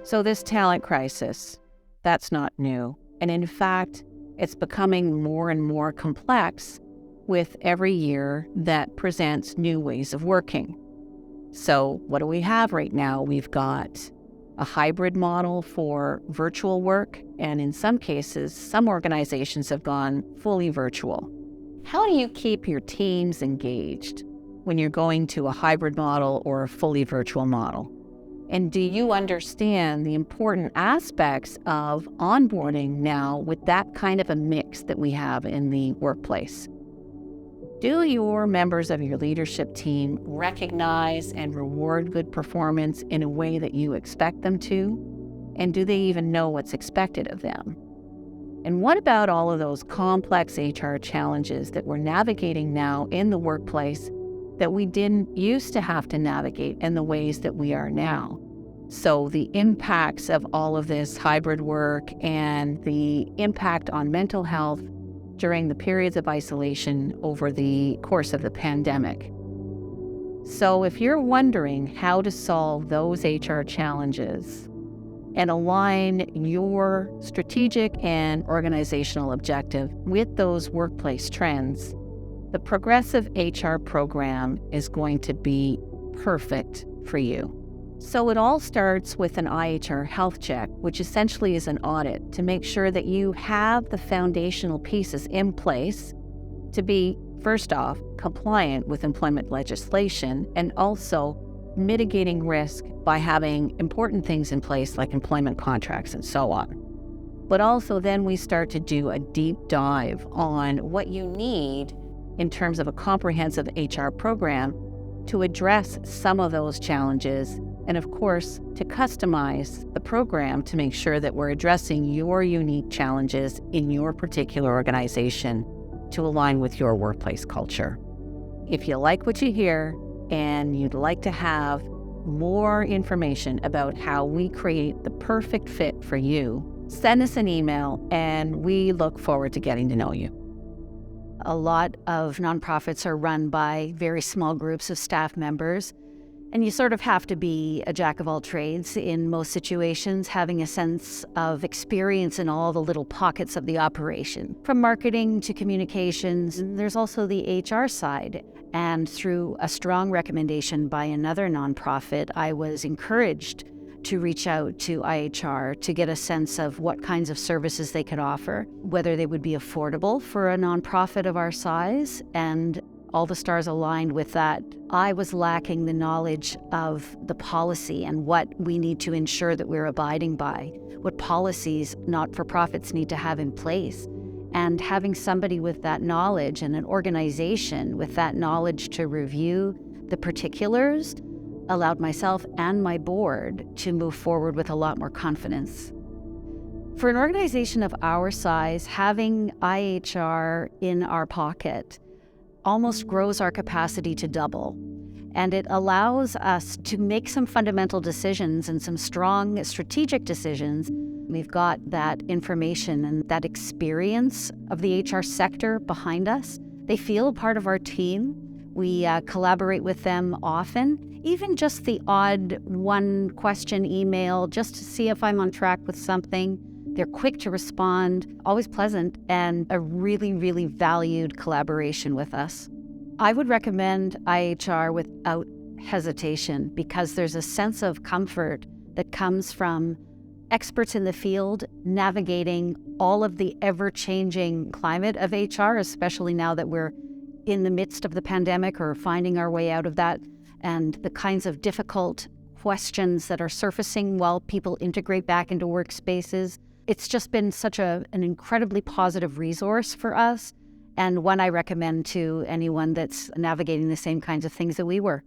So this talent crisis, that's not new. And in fact, it's becoming more and more complex with every year that presents new ways of working. So what do we have right now? We've got a hybrid model for virtual work, and in some cases, some organizations have gone fully virtual. How do you keep your teams engaged when you're going to a hybrid model or a fully virtual model? And do you understand the important aspects of onboarding now with that kind of a mix that we have in the workplace? Do your members of your leadership team recognize and reward good performance in a way that you expect them to? And do they even know what's expected of them? And what about all of those complex HR challenges that we're navigating now in the workplace that we didn't used to have to navigate in the ways that we are now? So the impacts of all of this hybrid work and the impact on mental health during the periods of isolation over the course of the pandemic. So if you're wondering how to solve those HR challenges and align your strategic and organizational objective with those workplace trends, the Progressive HR program is going to be perfect for you. So it all starts with an IHR health check, which essentially is an audit to make sure that you have the foundational pieces in place to be, first off, compliant with employment legislation and also mitigating risk by having important things in place like employment contracts and so on. But also then we start to do a deep dive on what you need in terms of a comprehensive HR program to address some of those challenges, and of course, to customize the program to make sure that we're addressing your unique challenges in your particular organization to align with your workplace culture. If you like what you hear and you'd like to have more information about how we create the perfect fit for you, send us an email and we look forward to getting to know you. A lot of nonprofits are run by very small groups of staff members, and you sort of have to be a jack of all trades in most situations, having a sense of experience in all the little pockets of the operation. From marketing to communications, there's also the HR side. And through a strong recommendation by another nonprofit, I was encouraged to reach out to IHR to get a sense of what kinds of services they could offer, whether they would be affordable for a nonprofit of our size, and all the stars aligned with that. I was lacking the knowledge of the policy and what we need to ensure that we're abiding by, what policies not-for-profits need to have in place. And having somebody with that knowledge and an organization with that knowledge to review the particulars allowed myself and my board to move forward with a lot more confidence. For an organization of our size, having IHR in our pocket almost grows our capacity to double. And it allows us to make some fundamental decisions and some strong strategic decisions. We've got that information and that experience of the HR sector behind us. They feel a part of our team. We collaborate with them often, even just the odd one question email just to see if I'm on track with something. They're quick to respond, always pleasant, and a really, really valued collaboration with us. I would recommend IHR without hesitation because there's a sense of comfort that comes from experts in the field navigating all of the ever-changing climate of HR, especially now that we're in the midst of the pandemic or finding our way out of that, and the kinds of difficult questions that are surfacing while people integrate back into workspaces. It's just been such an incredibly positive resource for us, and one I recommend to anyone that's navigating the same kinds of things that we were.